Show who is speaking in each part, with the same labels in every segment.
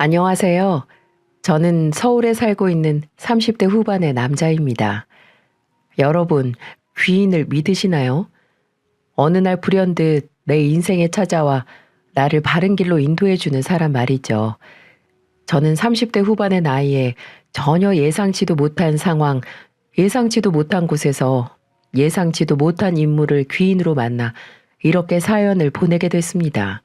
Speaker 1: 안녕하세요. 저는 서울에 살고 있는 30대 후반의 남자입니다. 여러분, 귀인을 믿으시나요? 어느 날 불현듯 내 인생에 찾아와 나를 바른 길로 인도해주는 사람 말이죠. 저는 30대 후반의 나이에 전혀 예상치도 못한 상황, 예상치도 못한 곳에서 예상치도 못한 인물을 귀인으로 만나 이렇게 사연을 보내게 됐습니다.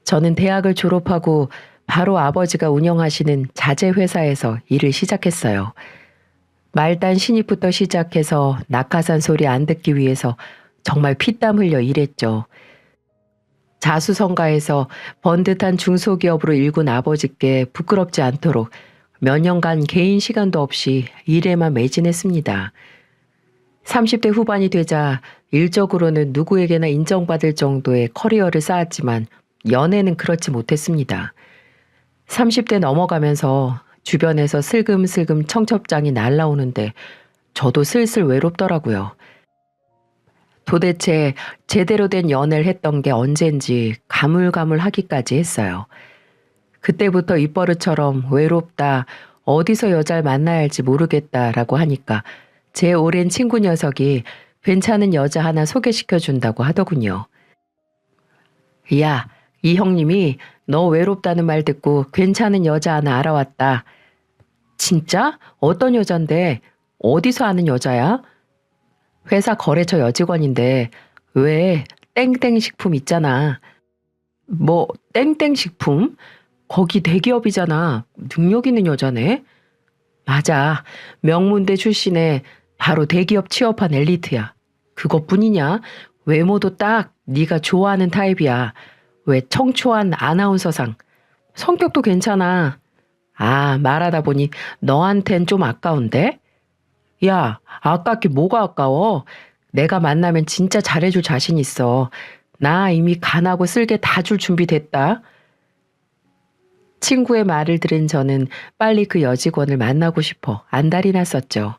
Speaker 1: 저는 대학을 졸업하고 바로 아버지가 운영하시는 자재 회사에서 일을 시작했어요. 말단 신입부터 시작해서 낙하산 소리 안 듣기 위해서 정말 피땀 흘려 일했죠. 자수성가해서 번듯한 중소기업으로 일군 아버지께 부끄럽지 않도록 몇 년간 개인 시간도 없이 일에만 매진했습니다. 30대 후반이 되자 일적으로는 누구에게나 인정받을 정도의 커리어를 쌓았지만 연애는 그렇지 못했습니다. 30대 넘어가면서 주변에서 슬금슬금 청첩장이 날라오는데 저도 슬슬 외롭더라고요. 도대체 제대로 된 연애를 했던 게 언젠지 가물가물하기까지 했어요. 그때부터 입버릇처럼 외롭다, 어디서 여자를 만나야 할지 모르겠다라고 하니까 제 오랜 친구 녀석이 괜찮은 여자 하나 소개시켜준다고 하더군요. 야, 이 형님이 너 외롭다는 말 듣고 괜찮은 여자 하나 알아왔다. 진짜? 어떤 여잔데? 어디서 아는 여자야? 회사 거래처 여직원인데 왜 땡땡 식품 있잖아. 뭐 땡땡 식품? 거기 대기업이잖아. 능력 있는 여자네. 맞아. 명문대 출신에 바로 대기업 취업한 엘리트야. 그것뿐이냐? 외모도 딱 네가 좋아하는 타입이야. 왜 청초한 아나운서상. 성격도 괜찮아. 아, 말하다 보니 너한텐 좀 아까운데? 야, 아깝게 뭐가 아까워? 내가 만나면 진짜 잘해줄 자신 있어. 나 이미 간하고 쓸개 다 줄 준비 됐다. 친구의 말을 들은 저는 빨리 그 여직원을 만나고 싶어 안달이 났었죠.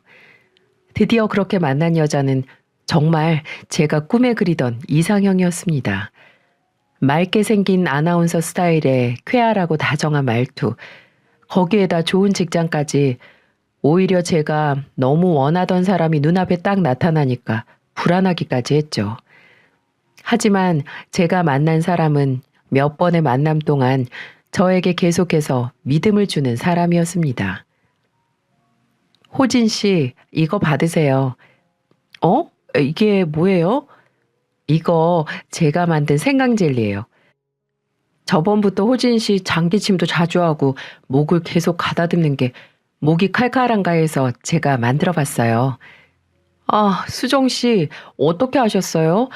Speaker 1: 드디어 그렇게 만난 여자는 정말 제가 꿈에 그리던 이상형이었습니다. 맑게 생긴 아나운서 스타일에 쾌활하고 다정한 말투, 거기에다 좋은 직장까지. 오히려 제가 너무 원하던 사람이 눈앞에 딱 나타나니까 불안하기까지 했죠. 하지만 제가 만난 사람은 몇 번의 만남 동안 저에게 계속해서 믿음을 주는 사람이었습니다. 호진 씨, 이거 받으세요. 어? 이게 뭐예요? 이거 제가 만든 생강젤리예요. 저번부터 호진 씨 장기침도 자주 하고 목을 계속 가다듬는 게 목이 칼칼한가 해서 제가 만들어 봤어요. 아, 수정 씨, 어떻게 하셨어요?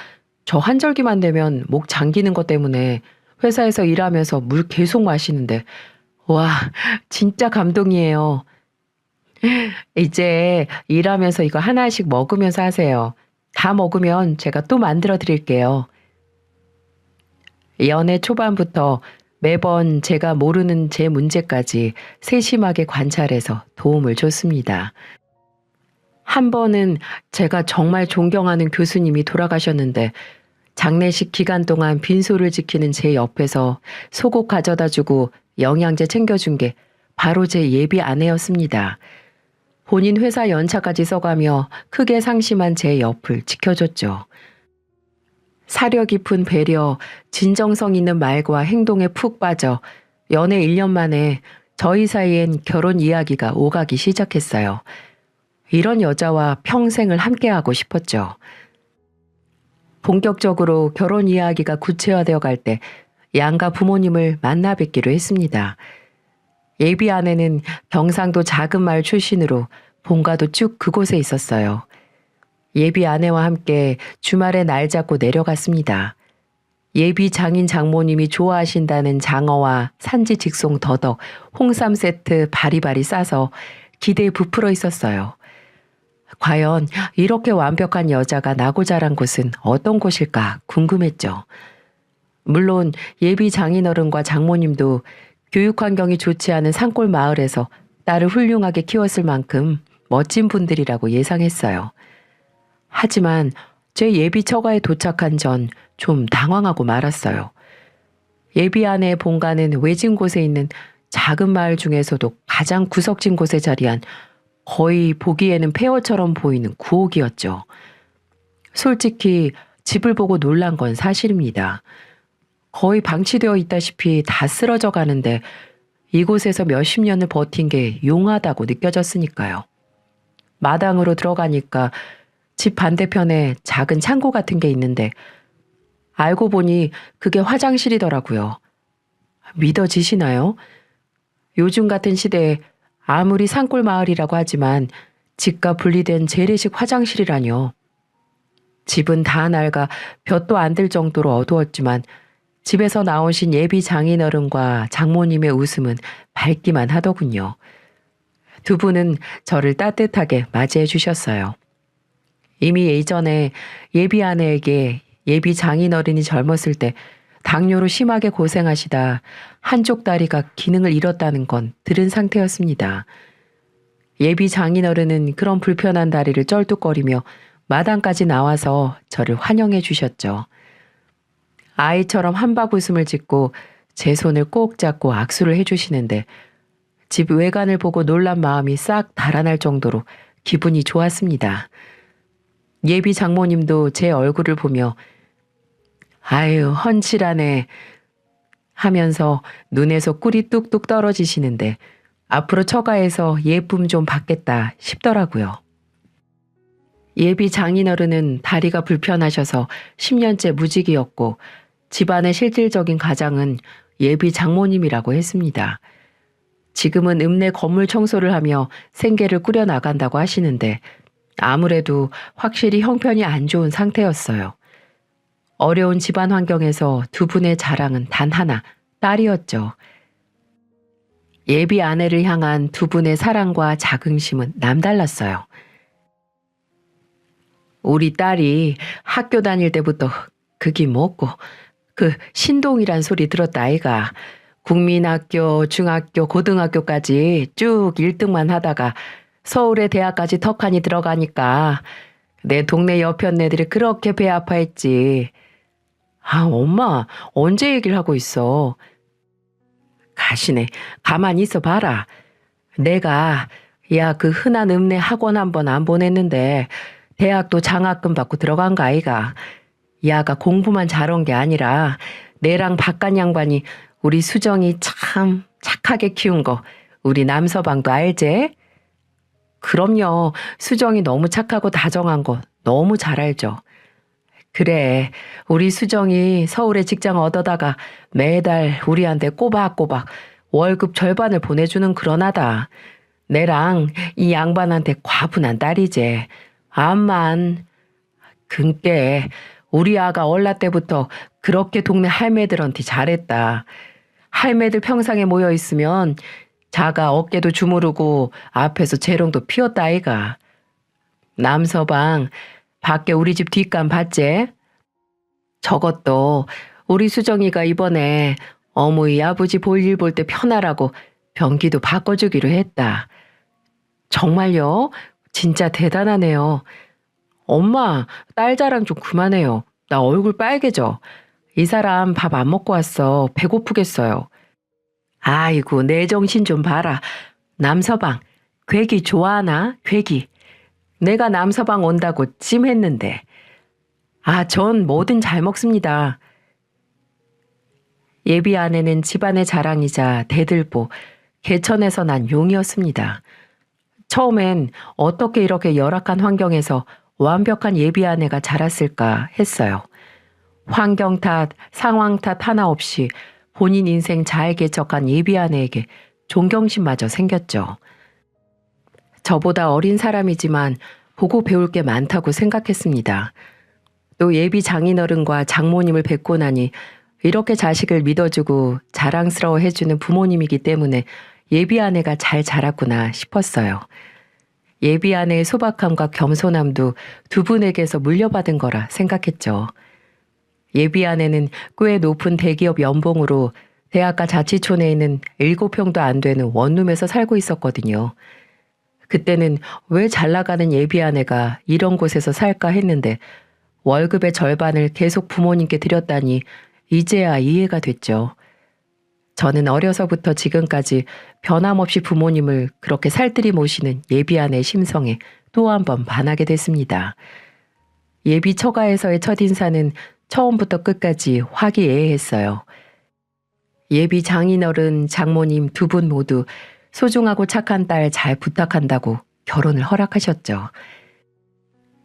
Speaker 1: 저 한절기만 되면 목 잠기는 것 때문에 회사에서 일하면서 물 계속 마시는데, 와, 진짜 감동이에요. 이제 일하면서 이거 하나씩 먹으면서 하세요. 다 먹으면 제가 또 만들어 드릴게요. 연애 초반부터 매번 제가 모르는 제 문제까지 세심하게 관찰해서 도움을 줬습니다. 한 번은 제가 정말 존경하는 교수님이 돌아가셨는데 장례식 기간 동안 빈소를 지키는 제 옆에서 속옷 가져다 주고 영양제 챙겨준 게 바로 제 예비 아내였습니다. 본인 회사 연차까지 써가며 크게 상심한 제 옆을 지켜줬죠. 사려 깊은 배려, 진정성 있는 말과 행동에 푹 빠져 연애 1년 만에 저희 사이엔 결혼 이야기가 오가기 시작했어요. 이런 여자와 평생을 함께하고 싶었죠. 본격적으로 결혼 이야기가 구체화되어 갈 때 양가 부모님을 만나 뵙기로 했습니다. 예비 아내는 경상도 작은 마을 출신으로 본가도 쭉 그곳에 있었어요. 예비 아내와 함께 주말에 날 잡고 내려갔습니다. 예비 장인 장모님이 좋아하신다는 장어와 산지 직송 더덕, 홍삼 세트 바리바리 싸서 기대에 부풀어 있었어요. 과연 이렇게 완벽한 여자가 나고 자란 곳은 어떤 곳일까 궁금했죠. 물론 예비 장인어른과 장모님도 교육 환경이 좋지 않은 산골 마을에서 딸을 훌륭하게 키웠을 만큼 멋진 분들이라고 예상했어요. 하지만 제 예비 처가에 도착한 전 좀 당황하고 말았어요. 예비 아내의 본가는 외진 곳에 있는 작은 마을 중에서도 가장 구석진 곳에 자리한 거의 보기에는 폐허처럼 보이는 구옥이었죠. 솔직히 집을 보고 놀란 건 사실입니다. 거의 방치되어 있다시피 다 쓰러져 가는데 이곳에서 몇십 년을 버틴 게 용하다고 느껴졌으니까요. 마당으로 들어가니까 집 반대편에 작은 창고 같은 게 있는데 알고 보니 그게 화장실이더라고요. 믿어지시나요? 요즘 같은 시대에 아무리 산골 마을이라고 하지만 집과 분리된 재래식 화장실이라뇨. 집은 다 낡아 볕도 안 들 정도로 어두웠지만 집에서 나오신 예비 장인어른과 장모님의 웃음은 밝기만 하더군요. 두 분은 저를 따뜻하게 맞이해 주셨어요. 이미 예전에 예비 아내에게 예비 장인어른이 젊었을 때 당뇨로 심하게 고생하시다 한쪽 다리가 기능을 잃었다는 건 들은 상태였습니다. 예비 장인어른은 그런 불편한 다리를 쩔뚝거리며 마당까지 나와서 저를 환영해 주셨죠. 아이처럼 한박 웃음을 짓고 제 손을 꼭 잡고 악수를 해주시는데 집 외관을 보고 놀란 마음이 싹 달아날 정도로 기분이 좋았습니다. 예비 장모님도 제 얼굴을 보며 아유 헌칠하네 하면서 눈에서 꿀이 뚝뚝 떨어지시는데 앞으로 처가에서 예쁨 좀 받겠다 싶더라고요. 예비 장인어른은 다리가 불편하셔서 10년째 무직이었고 집안의 실질적인 가장은 예비 장모님이라고 했습니다. 지금은 읍내 건물 청소를 하며 생계를 꾸려나간다고 하시는데 아무래도 확실히 형편이 안 좋은 상태였어요. 어려운 집안 환경에서 두 분의 자랑은 단 하나, 딸이었죠. 예비 아내를 향한 두 분의 사랑과 자긍심은 남달랐어요. 우리 딸이 학교 다닐 때부터 그게 뭐고 그 신동이란 소리 들었다 아이가. 국민학교, 중학교, 고등학교까지 쭉 1등만 하다가 서울의 대학까지 턱하니 들어가니까 내 동네 여편 애들이 그렇게 배 아파했지. 아, 엄마, 언제 얘기를 하고 있어? 가시네, 가만히 있어 봐라. 내가, 야, 그 흔한 읍내 학원 한 번 안 보냈는데 대학도 장학금 받고 들어간 거 아이가. 야가 공부만 잘한 게 아니라 내랑 바깥 양반이 우리 수정이 참 착하게 키운 거 우리 남서방도 알제? 그럼요. 수정이 너무 착하고 다정한 거 너무 잘 알죠. 그래, 우리 수정이 서울에 직장 얻어다가 매달 우리한테 꼬박꼬박 월급 절반을 보내주는 그런 아다. 내랑 이 양반한테 과분한 딸이제. 암만. 근께 우리 아가 얼라 때부터 그렇게 동네 할매들한테 잘했다. 할매들 평상에 모여 있으면 자가 어깨도 주무르고 앞에서 재롱도 피웠다 아이가. 남서방, 밖에 우리 집 뒷간 봤제? 저것도 우리 수정이가 이번에 어머니 아버지 볼일 볼 때 편하라고 변기도 바꿔주기로 했다. 정말요? 진짜 대단하네요. 엄마, 딸 자랑 좀 그만해요. 나 얼굴 빨개져. 이 사람 밥 안 먹고 왔어. 배고프겠어요. 아이고, 내 정신 좀 봐라. 남서방, 괴기 좋아하나? 괴기. 내가 남서방 온다고 찜했는데. 아, 전 뭐든 잘 먹습니다. 예비 아내는 집안의 자랑이자 대들보, 개천에서 난 용이었습니다. 처음엔 어떻게 이렇게 열악한 환경에서 완벽한 예비 아내가 자랐을까 했어요. 환경 탓, 상황 탓 하나 없이 본인 인생 잘 개척한 예비 아내에게 존경심마저 생겼죠. 저보다 어린 사람이지만 보고 배울 게 많다고 생각했습니다. 또 예비 장인어른과 장모님을 뵙고 나니 이렇게 자식을 믿어주고 자랑스러워해주는 부모님이기 때문에 예비 아내가 잘 자랐구나 싶었어요. 예비 아내의 소박함과 겸손함도 두 분에게서 물려받은 거라 생각했죠. 예비 아내는 꽤 높은 대기업 연봉으로 대학가 자치촌에 있는 7평도 안 되는 원룸에서 살고 있었거든요. 그때는 왜 잘 나가는 예비 아내가 이런 곳에서 살까 했는데 월급의 절반을 계속 부모님께 드렸다니 이제야 이해가 됐죠. 저는 어려서부터 지금까지 변함없이 부모님을 그렇게 살뜰히 모시는 예비 아내의 심성에 또 한 번 반하게 됐습니다. 예비 처가에서의 첫인사는 처음부터 끝까지 화기애애했어요. 예비 장인어른, 장모님 두 분 모두 소중하고 착한 딸 잘 부탁한다고 결혼을 허락하셨죠.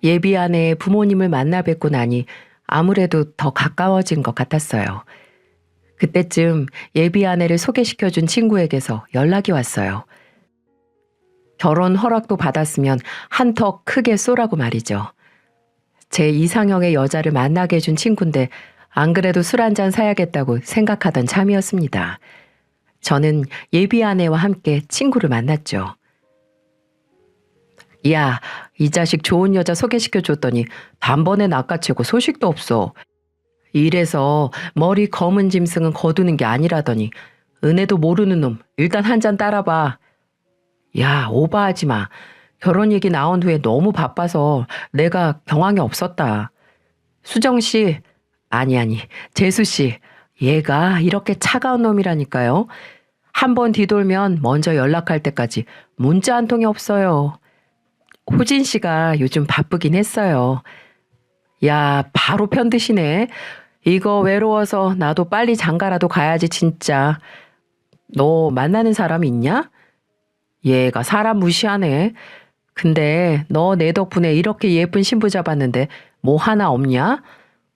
Speaker 1: 예비 아내의 부모님을 만나 뵙고 나니 아무래도 더 가까워진 것 같았어요. 그때쯤 예비 아내를 소개시켜준 친구에게서 연락이 왔어요. 결혼 허락도 받았으면 한턱 크게 쏘라고 말이죠. 제 이상형의 여자를 만나게 해준 친구인데 안 그래도 술 한잔 사야겠다고 생각하던 참이었습니다. 저는 예비 아내와 함께 친구를 만났죠. 야, 이 자식 좋은 여자 소개시켜줬더니 단번에 낚아채고 소식도 없어. 이래서 머리 검은 짐승은 거두는 게 아니라더니 은혜도 모르는 놈 일단 한 잔 따라봐. 야, 오버하지 마. 결혼 얘기 나온 후에 너무 바빠서 내가 경황이 없었다. 수정씨, 아니, 재수씨, 얘가 이렇게 차가운 놈이라니까요. 한 번 뒤돌면 먼저 연락할 때까지 문자 한 통이 없어요. 호진씨가 요즘 바쁘긴 했어요. 야, 바로 편드시네. 이거 외로워서 나도 빨리 장가라도 가야지 진짜. 너 만나는 사람 있냐? 얘가 사람 무시하네. 근데 너 내 덕분에 이렇게 예쁜 신부 잡았는데 뭐 하나 없냐?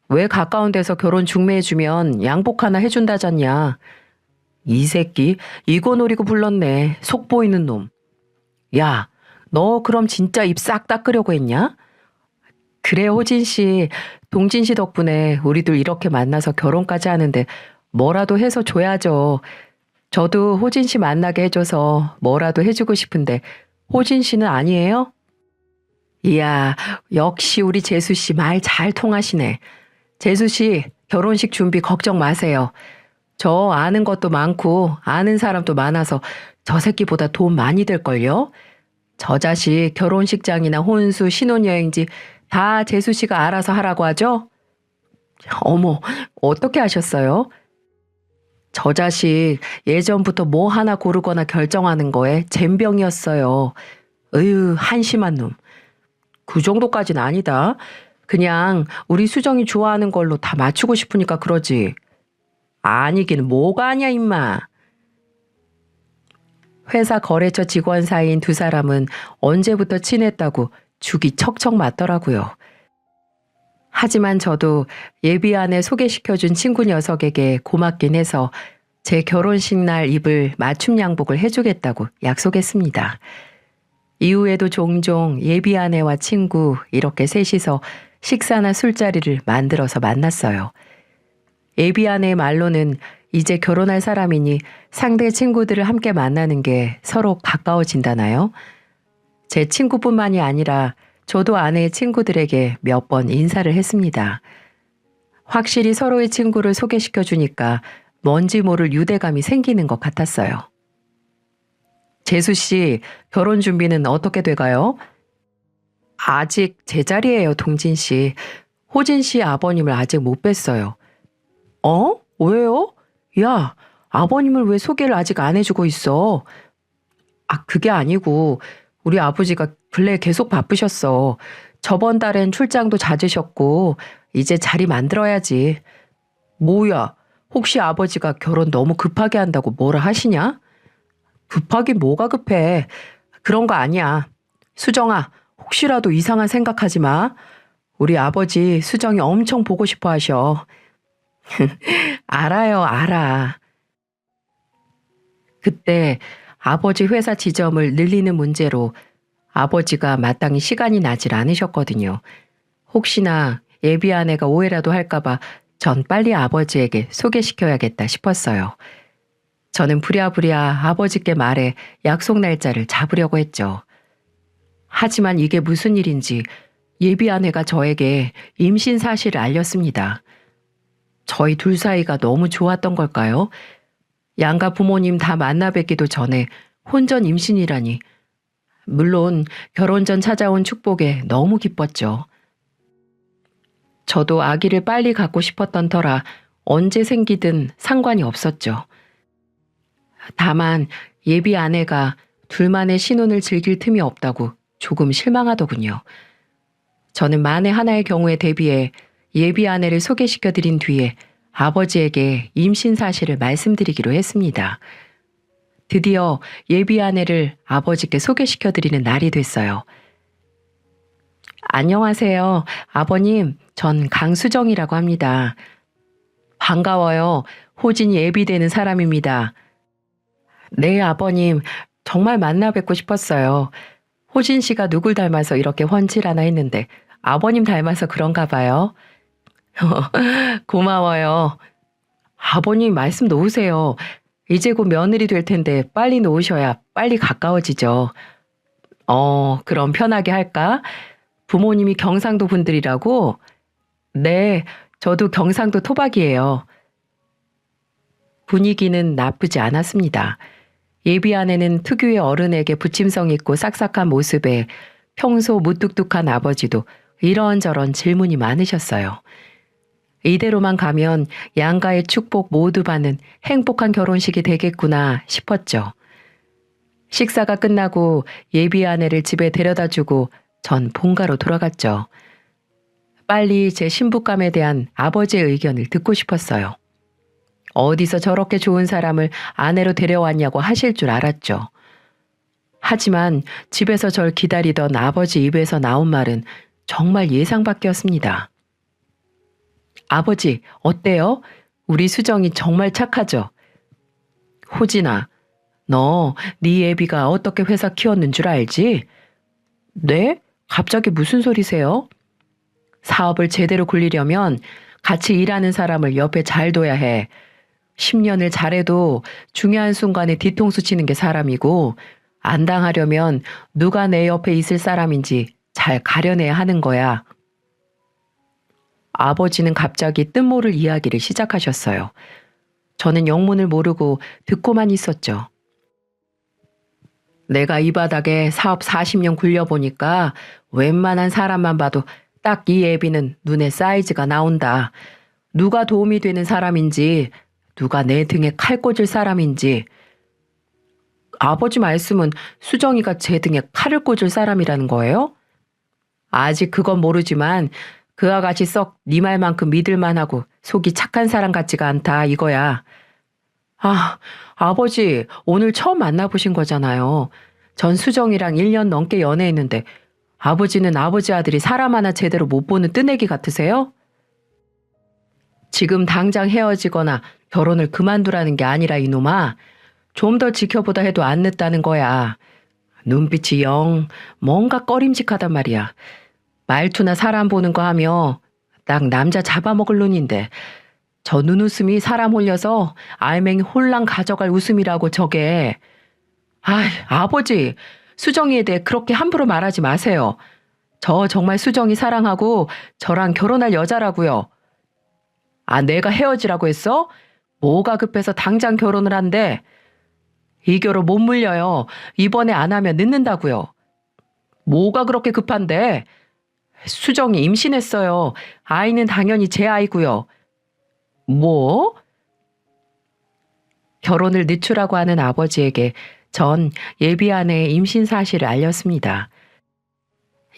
Speaker 1: 왜 가까운 데서 결혼 중매해주면 양복 하나 해준다잖냐. 이 새끼 이거 노리고 불렀네. 속 보이는 놈. 야, 너 그럼 진짜 입 싹 닦으려고 했냐? 그래 호진씨, 동진씨 덕분에 우리들 이렇게 만나서 결혼까지 하는데 뭐라도 해서 줘야죠. 저도 호진씨 만나게 해줘서 뭐라도 해주고 싶은데 호진씨는 아니에요? 이야, 역시 우리 재수씨 말 잘 통하시네. 재수씨, 결혼식 준비 걱정 마세요. 저 아는 것도 많고 아는 사람도 많아서 저 새끼보다 돈 많이 들걸요? 저 자식 결혼식장이나 혼수, 신혼여행지 다 재수씨가 알아서 하라고 하죠? 어머, 어떻게 하셨어요? 저 자식 예전부터 뭐 하나 고르거나 결정하는 거에 젬병이었어요. 으유, 한심한 놈. 그 정도까진 아니다. 그냥 우리 수정이 좋아하는 걸로 다 맞추고 싶으니까 그러지. 아니긴 뭐가 아니야 임마. 회사 거래처 직원 사이인 두 사람은 언제부터 친했다고 죽이 척척 맞더라고요. 하지만 저도 예비 아내 소개시켜준 친구 녀석에게 고맙긴 해서 제 결혼식 날 입을 맞춤 양복을 해주겠다고 약속했습니다. 이후에도 종종 예비 아내와 친구 이렇게 셋이서 식사나 술자리를 만들어서 만났어요. 예비 아내의 말로는 이제 결혼할 사람이니 상대 친구들을 함께 만나는 게 서로 가까워진다나요? 제 친구뿐만이 아니라 저도 아내의 친구들에게 몇 번 인사를 했습니다. 확실히 서로의 친구를 소개시켜 주니까 뭔지 모를 유대감이 생기는 것 같았어요. 재수씨, 결혼 준비는 어떻게 돼가요? 아직 제자리예요, 동진씨. 호진씨 아버님을 아직 못 뵀어요. 어? 왜요? 야, 아버님을 왜 소개를 아직 안 해주고 있어? 아, 그게 아니고 우리 아버지가 근래 계속 바쁘셨어. 저번 달엔 출장도 잦으셨고 이제 자리 만들어야지. 뭐야, 혹시 아버지가 결혼 너무 급하게 한다고 뭐라 하시냐? 급하긴 뭐가 급해. 그런 거 아니야. 수정아, 혹시라도 이상한 생각하지 마. 우리 아버지 수정이 엄청 보고 싶어 하셔. 알아요, 알아. 그때 아버지 회사 지점을 늘리는 문제로 아버지가 마땅히 시간이 나질 않으셨거든요. 혹시나 예비 아내가 오해라도 할까봐 전 빨리 아버지에게 소개시켜야겠다 싶었어요. 저는 부랴부랴 아버지께 말해 약속 날짜를 잡으려고 했죠. 하지만 이게 무슨 일인지 예비 아내가 저에게 임신 사실을 알렸습니다. 저희 둘 사이가 너무 좋았던 걸까요? 양가 부모님 다 만나 뵙기도 전에 혼전 임신이라니. 물론 결혼 전 찾아온 축복에 너무 기뻤죠. 저도 아기를 빨리 갖고 싶었던 터라 언제 생기든 상관이 없었죠. 다만 예비 아내가 둘만의 신혼을 즐길 틈이 없다고 조금 실망하더군요. 저는 만에 하나의 경우에 대비해 예비 아내를 소개시켜 드린 뒤에 아버지에게 임신 사실을 말씀드리기로 했습니다. 드디어 예비 아내를 아버지께 소개시켜 드리는 날이 됐어요. 안녕하세요. 아버님, 전 강수정이라고 합니다. 반가워요. 호진이 예비되는 사람입니다. 네, 아버님. 정말 만나 뵙고 싶었어요. 호진 씨가 누굴 닮아서 이렇게 훤칠하나 했는데 아버님 닮아서 그런가 봐요. 고마워요. 아버님 말씀 놓으세요. 이제 곧 며느리 될 텐데 빨리 놓으셔야 빨리 가까워지죠. 그럼 편하게 할까? 부모님이 경상도 분들이라고? 네, 저도 경상도 토박이에요. 분위기는 나쁘지 않았습니다. 예비 아내는 특유의 어른에게 부침성 있고 싹싹한 모습에 평소 무뚝뚝한 아버지도 이런저런 질문이 많으셨어요. 이대로만 가면 양가의 축복 모두 받는 행복한 결혼식이 되겠구나 싶었죠. 식사가 끝나고 예비 아내를 집에 데려다 주고 전 본가로 돌아갔죠. 빨리 제 신부감에 대한 아버지의 의견을 듣고 싶었어요. 어디서 저렇게 좋은 사람을 아내로 데려왔냐고 하실 줄 알았죠. 하지만 집에서 절 기다리던 아버지 입에서 나온 말은 정말 예상 밖이었습니다. 아버지, 어때요? 우리 수정이 정말 착하죠? 호진아, 너 네 애비가 어떻게 회사 키웠는 줄 알지? 네? 갑자기 무슨 소리세요? 사업을 제대로 굴리려면 같이 일하는 사람을 옆에 잘 둬야 해. 10년을 잘해도 중요한 순간에 뒤통수 치는 게 사람이고 안 당하려면 누가 내 옆에 있을 사람인지 잘 가려내야 하는 거야. 아버지는 갑자기 뜻모를 이야기를 시작하셨어요. 저는 영문을 모르고 듣고만 있었죠. 내가 이 바닥에 사업 40년 굴려보니까 웬만한 사람만 봐도 딱 이 애비는 눈에 사이즈가 나온다. 누가 도움이 되는 사람인지, 누가 내 등에 칼 꽂을 사람인지. 아버지 말씀은 수정이가 제 등에 칼을 꽂을 사람이라는 거예요? 아직 그건 모르지만 그 아가씨 썩 네 말만큼 믿을만하고 속이 착한 사람 같지가 않다 이거야. 아, 아버지 오늘 처음 만나보신 거잖아요. 전 수정이랑 1년 넘게 연애했는데 아버지는 아버지 아들이 사람 하나 제대로 못 보는 뜨내기 같으세요? 지금 당장 헤어지거나 결혼을 그만두라는 게 아니라 이놈아. 좀 더 지켜보다 해도 안 늦다는 거야. 눈빛이 영 뭔가 꺼림직하단 말이야. 말투나 사람 보는 거 하며 딱 남자 잡아먹을 눈인데 저 눈웃음이 사람 홀려서 알맹이 홀랑 가져갈 웃음이라고 저게. 아버지 수정이에 대해 그렇게 함부로 말하지 마세요. 저 정말 수정이 사랑하고 저랑 결혼할 여자라고요. 내가 헤어지라고 했어? 뭐가 급해서 당장 결혼을 한대. 이 결혼 못 물려요. 이번에 안 하면 늦는다고요. 뭐가 그렇게 급한데? 수정이 임신했어요. 아이는 당연히 제 아이고요. 뭐? 결혼을 늦추라고 하는 아버지에게 전 예비 아내의 임신 사실을 알렸습니다.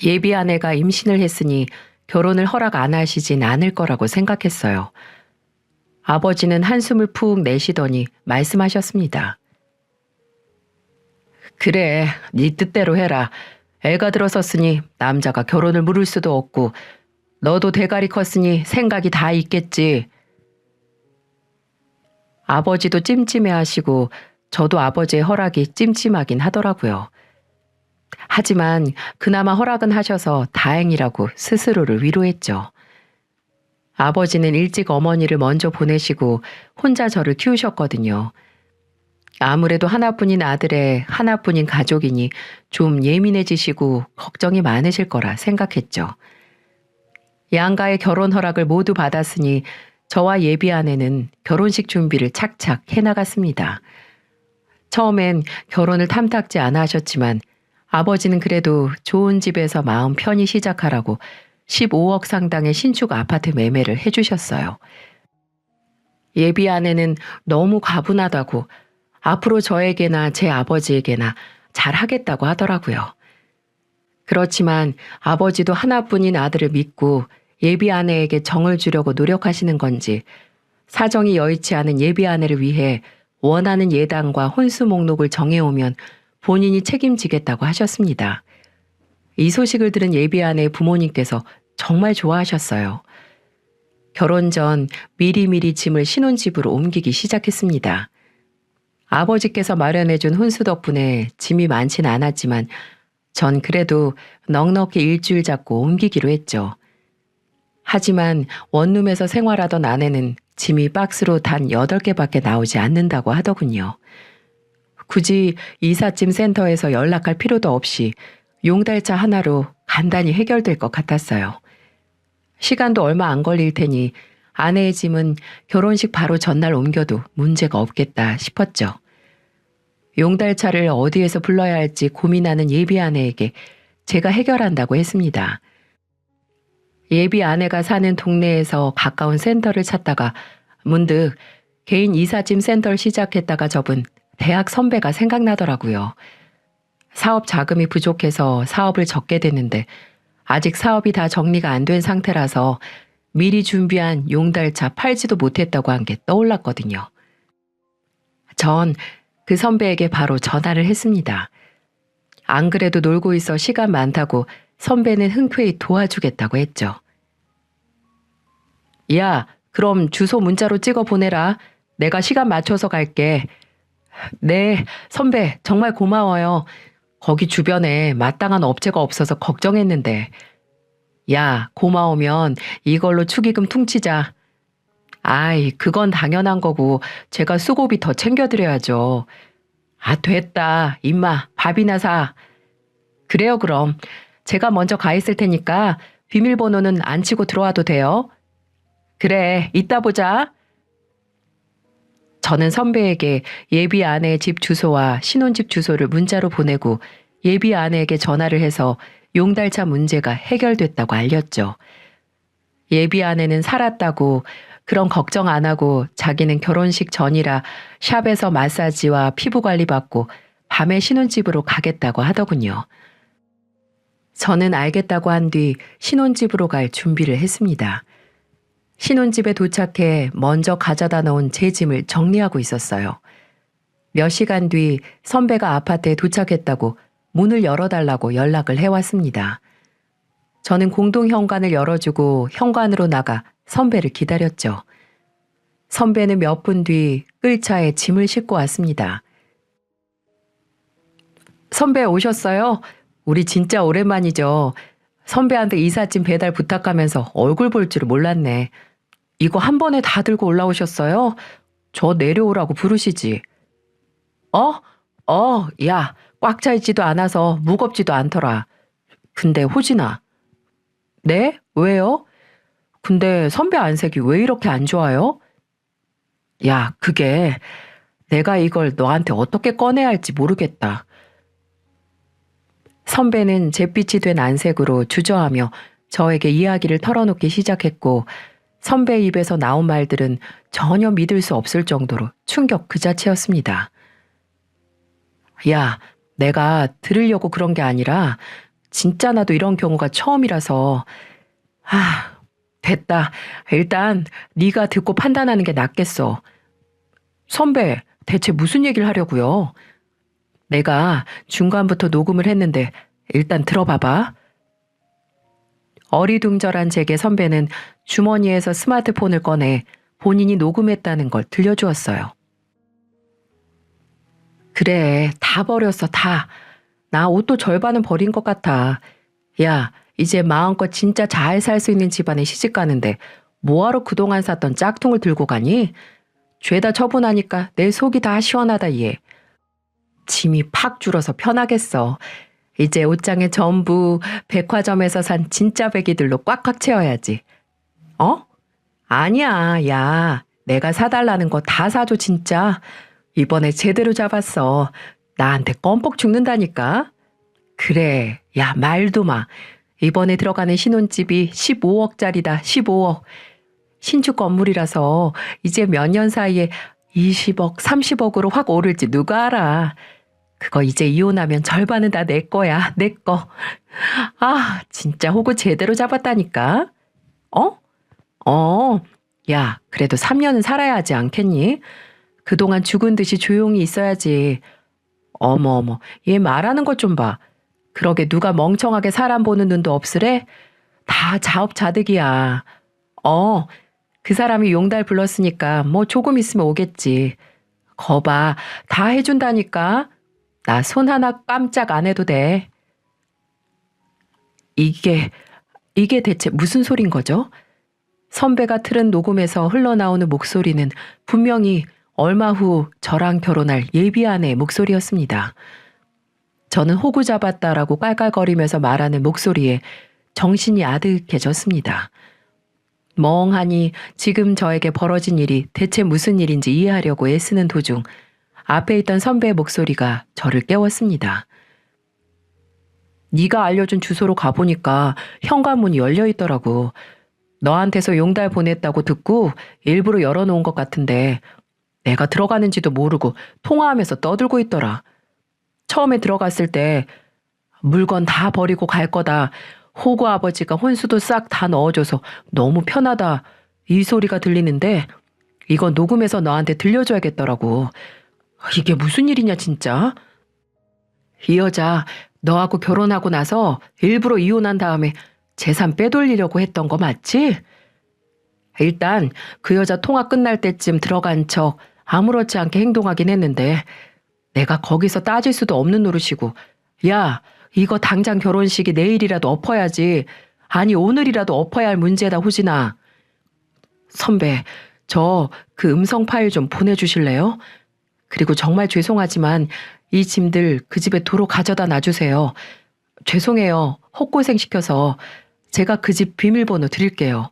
Speaker 1: 예비 아내가 임신을 했으니 결혼을 허락 안 하시진 않을 거라고 생각했어요. 아버지는 한숨을 푹 내쉬더니 말씀하셨습니다. 그래, 네 뜻대로 해라. 애가 들어섰으니 남자가 결혼을 물을 수도 없고 너도 대가리 컸으니 생각이 다 있겠지. 아버지도 찜찜해하시고 저도 아버지의 허락이 찜찜하긴 하더라고요. 하지만 그나마 허락은 하셔서 다행이라고 스스로를 위로했죠. 아버지는 일찍 어머니를 먼저 보내시고 혼자 저를 키우셨거든요. 아무래도 하나뿐인 아들의 하나뿐인 가족이니 좀 예민해지시고 걱정이 많으실 거라 생각했죠. 양가의 결혼 허락을 모두 받았으니 저와 예비 아내는 결혼식 준비를 착착 해나갔습니다. 처음엔 결혼을 탐탁지 않아 하셨지만 아버지는 그래도 좋은 집에서 마음 편히 시작하라고 15억 상당의 신축 아파트 매매를 해주셨어요. 예비 아내는 너무 가분하다고 앞으로 저에게나 제 아버지에게나 잘하겠다고 하더라고요. 그렇지만 아버지도 하나뿐인 아들을 믿고 예비 아내에게 정을 주려고 노력하시는 건지 사정이 여의치 않은 예비 아내를 위해 원하는 예당과 혼수 목록을 정해오면 본인이 책임지겠다고 하셨습니다. 이 소식을 들은 예비 아내의 부모님께서 정말 좋아하셨어요. 결혼 전 미리미리 짐을 신혼집으로 옮기기 시작했습니다. 아버지께서 마련해준 혼수 덕분에 짐이 많진 않았지만 전 그래도 넉넉히 일주일 잡고 옮기기로 했죠. 하지만 원룸에서 생활하던 아내는 짐이 박스로 단 8개밖에 나오지 않는다고 하더군요. 굳이 이삿짐 센터에서 연락할 필요도 없이 용달차 하나로 간단히 해결될 것 같았어요. 시간도 얼마 안 걸릴 테니 아내의 짐은 결혼식 바로 전날 옮겨도 문제가 없겠다 싶었죠. 용달차를 어디에서 불러야 할지 고민하는 예비 아내에게 제가 해결한다고 했습니다. 예비 아내가 사는 동네에서 가까운 센터를 찾다가 문득 개인 이삿짐 센터를 시작했다가 접은 대학 선배가 생각나더라고요. 사업 자금이 부족해서 사업을 접게 됐는데 아직 사업이 다 정리가 안 된 상태라서 미리 준비한 용달차 팔지도 못했다고 한 게 떠올랐거든요. 전 그 선배에게 바로 전화를 했습니다. 안 그래도 놀고 있어 시간 많다고 선배는 흔쾌히 도와주겠다고 했죠. 야, 그럼 주소 문자로 찍어 보내라. 내가 시간 맞춰서 갈게. 네, 선배 정말 고마워요. 거기 주변에 마땅한 업체가 없어서 걱정했는데. 야, 고마우면 이걸로 축의금 퉁치자. 아이, 그건 당연한 거고 제가 수고비 더 챙겨드려야죠. 아, 됐다. 임마, 밥이나 사. 그래요, 그럼. 제가 먼저 가 있을 테니까 비밀번호는 안 치고 들어와도 돼요. 그래, 이따 보자. 저는 선배에게 예비 아내의 집 주소와 신혼집 주소를 문자로 보내고 예비 아내에게 전화를 해서 용달차 문제가 해결됐다고 알렸죠. 예비 아내는 살았다고 그런 걱정 안 하고 자기는 결혼식 전이라 샵에서 마사지와 피부 관리 받고 밤에 신혼집으로 가겠다고 하더군요. 저는 알겠다고 한 뒤 신혼집으로 갈 준비를 했습니다. 신혼집에 도착해 먼저 가져다 놓은 제 짐을 정리하고 있었어요. 몇 시간 뒤 선배가 아파트에 도착했다고 문을 열어달라고 연락을 해왔습니다. 저는 공동 현관을 열어주고 현관으로 나가 선배를 기다렸죠. 선배는 몇 분 뒤 끌차에 짐을 싣고 왔습니다. 선배 오셨어요? 우리 진짜 오랜만이죠. 선배한테 이삿짐 배달 부탁하면서 얼굴 볼 줄을 몰랐네. 이거 한 번에 다 들고 올라오셨어요? 저 내려오라고 부르시지. 야, 꽉 차 있지도 않아서 무겁지도 않더라. 근데 호진아. 네? 왜요? 근데 선배 안색이 왜 이렇게 안 좋아요? 야, 그게 내가 이걸 너한테 어떻게 꺼내야 할지 모르겠다. 선배는 잿빛이 된 안색으로 주저하며 저에게 이야기를 털어놓기 시작했고 선배 입에서 나온 말들은 전혀 믿을 수 없을 정도로 충격 그 자체였습니다. 야, 내가 들으려고 그런 게 아니라 진짜 나도 이런 경우가 처음이라서 됐다. 일단 네가 듣고 판단하는 게 낫겠어. 선배, 대체 무슨 얘기를 하려고요? 내가 중간부터 녹음을 했는데 일단 들어봐봐. 어리둥절한 제게 선배는 주머니에서 스마트폰을 꺼내 본인이 녹음했다는 걸 들려주었어요. 그래, 다 버렸어, 다. 나 옷도 절반은 버린 것 같아. 야, 이제 마음껏 진짜 잘 살 수 있는 집안에 시집 가는데 뭐하러 그동안 샀던 짝퉁을 들고 가니? 죄다 처분하니까 내 속이 다 시원하다 얘. 짐이 팍 줄어서 편하겠어. 이제 옷장에 전부 백화점에서 산 진짜 배기들로 꽉꽉 채워야지. 아니야, 야. 내가 사달라는 거 다 사줘 진짜. 이번에 제대로 잡았어. 나한테 껌뻑 죽는다니까. 그래, 야 말도 마. 이번에 들어가는 신혼집이 15억짜리다, 15억. 신축 건물이라서 이제 몇 년 사이에 20억, 30억으로 확 오를지 누가 알아. 그거 이제 이혼하면 절반은 다 내 거야, 내 거. 아, 진짜 호구 제대로 잡았다니까. 어? 야, 그래도 3년은 살아야 하지 않겠니? 그동안 죽은 듯이 조용히 있어야지. 어머, 얘 말하는 것 좀 봐. 그러게 누가 멍청하게 사람 보는 눈도 없으래? 다 자업자득이야. 그 사람이 용달 불렀으니까 뭐 조금 있으면 오겠지. 거봐, 다 해준다니까. 나 손 하나 깜짝 안 해도 돼. 이게 대체 무슨 소린 거죠? 선배가 틀은 녹음에서 흘러나오는 목소리는 분명히 얼마 후 저랑 결혼할 예비 아내의 목소리였습니다. 저는 호구 잡았다라고 깔깔거리면서 말하는 목소리에 정신이 아득해졌습니다. 멍하니 지금 저에게 벌어진 일이 대체 무슨 일인지 이해하려고 애쓰는 도중 앞에 있던 선배의 목소리가 저를 깨웠습니다. 네가 알려준 주소로 가보니까 현관문이 열려있더라고. 너한테서 용달 보냈다고 듣고 일부러 열어놓은 것 같은데 내가 들어가는지도 모르고 통화하면서 떠들고 있더라. 처음에 들어갔을 때 물건 다 버리고 갈 거다. 호구 아버지가 혼수도 싹 다 넣어줘서 너무 편하다. 이 소리가 들리는데 이거 녹음해서 너한테 들려줘야겠더라고. 이게 무슨 일이냐 진짜? 이 여자 너하고 결혼하고 나서 일부러 이혼한 다음에 재산 빼돌리려고 했던 거 맞지? 일단 그 여자 통화 끝날 때쯤 들어간 척 아무렇지 않게 행동하긴 했는데 내가 거기서 따질 수도 없는 노릇이고 야, 이거 당장 결혼식이 내일이라도 엎어야지. 아니 오늘이라도 엎어야 할 문제다 호진아. 선배, 저 그 음성 파일 좀 보내주실래요? 그리고 정말 죄송하지만 이 짐들 그 집에 도로 가져다 놔주세요. 죄송해요. 헛고생 시켜서 제가 그 집 비밀번호 드릴게요.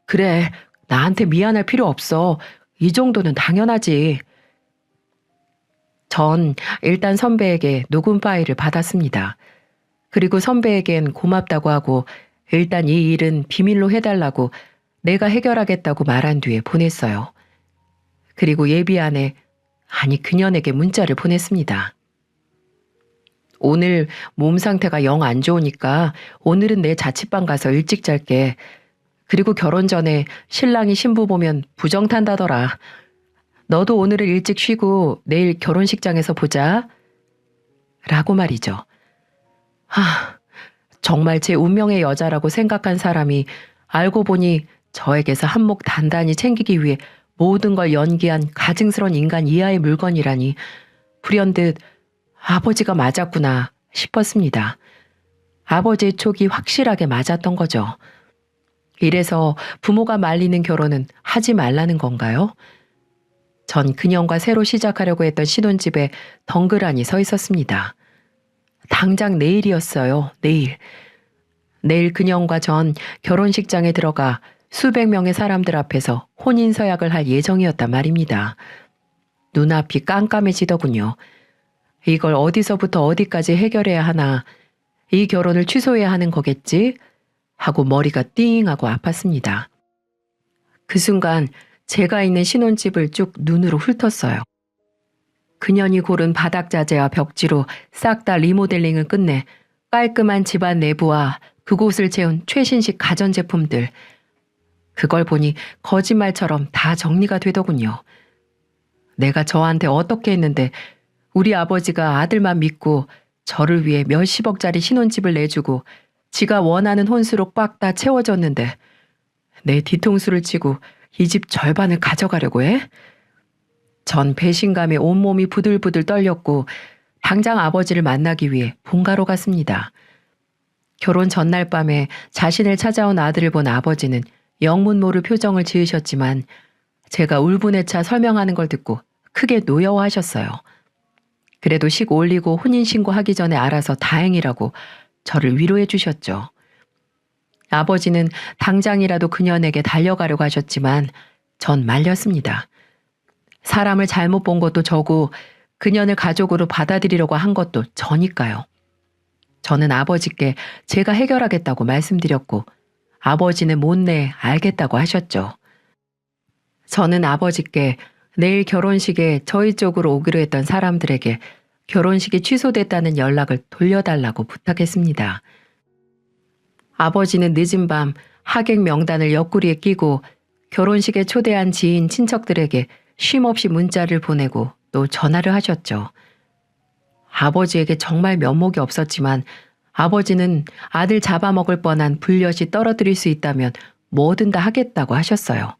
Speaker 1: 그래. 나한테 미안할 필요 없어. 이 정도는 당연하지. 전 일단 선배에게 녹음 파일을 받았습니다. 그리고 선배에겐 고맙다고 하고 일단 이 일은 비밀로 해달라고 내가 해결하겠다고 말한 뒤에 보냈어요. 그리고 예비 아내, 아니 그년에게 문자를 보냈습니다. 오늘 몸 상태가 영 안 좋으니까 오늘은 내 자취방 가서 일찍 잘게. 그리고 결혼 전에 신랑이 신부 보면 부정 탄다더라. 너도 오늘은 일찍 쉬고 내일 결혼식장에서 보자. 라고 말이죠. 정말 제 운명의 여자라고 생각한 사람이 알고 보니 저에게서 한몫 단단히 챙기기 위해 모든 걸 연기한 가증스런 인간 이하의 물건이라니 불현듯 아버지가 맞았구나 싶었습니다. 아버지의 촉이 확실하게 맞았던 거죠. 이래서 부모가 말리는 결혼은 하지 말라는 건가요? 전 그년과 새로 시작하려고 했던 신혼집에 덩그러니 서 있었습니다. 당장 내일이었어요. 내일 그년과 전 결혼식장에 들어가 수백 명의 사람들 앞에서 혼인서약을 할 예정이었단 말입니다. 눈앞이 깜깜해지더군요. 이걸 어디서부터 어디까지 해결해야 하나. 이 결혼을 취소해야 하는 거겠지? 하고 머리가 띵하고 아팠습니다. 그 순간 제가 있는 신혼집을 쭉 눈으로 훑었어요. 그년이 고른 바닥자재와 벽지로 싹 다 리모델링을 끝내 깔끔한 집안 내부와 그곳을 채운 최신식 가전제품들. 그걸 보니 거짓말처럼 다 정리가 되더군요. 내가 저한테 어떻게 했는데 우리 아버지가 아들만 믿고 저를 위해 몇십억짜리 신혼집을 내주고 지가 원하는 혼수로 꽉 다 채워줬는데 내 뒤통수를 치고 이 집 절반을 가져가려고 해? 전 배신감에 온몸이 부들부들 떨렸고 당장 아버지를 만나기 위해 본가로 갔습니다. 결혼 전날 밤에 자신을 찾아온 아들을 본 아버지는 영문 모를 표정을 지으셨지만 제가 울분에 차 설명하는 걸 듣고 크게 노여워하셨어요. 그래도 식 올리고 혼인신고하기 전에 알아서 다행이라고 저를 위로해 주셨죠. 아버지는 당장이라도 그년에게 달려가려고 하셨지만 전 말렸습니다. 사람을 잘못 본 것도 저고 그년을 가족으로 받아들이려고 한 것도 저니까요. 저는 아버지께 제가 해결하겠다고 말씀드렸고 아버지는 못내 알겠다고 하셨죠. 저는 아버지께 내일 결혼식에 저희 쪽으로 오기로 했던 사람들에게 결혼식이 취소됐다는 연락을 돌려달라고 부탁했습니다. 아버지는 늦은 밤 하객 명단을 옆구리에 끼고 결혼식에 초대한 지인 친척들에게 쉼없이 문자를 보내고 또 전화를 하셨죠. 아버지에게 정말 면목이 없었지만 아버지는 아들 잡아먹을 뻔한 불엿이 떨어뜨릴 수 있다면 뭐든 다 하겠다고 하셨어요.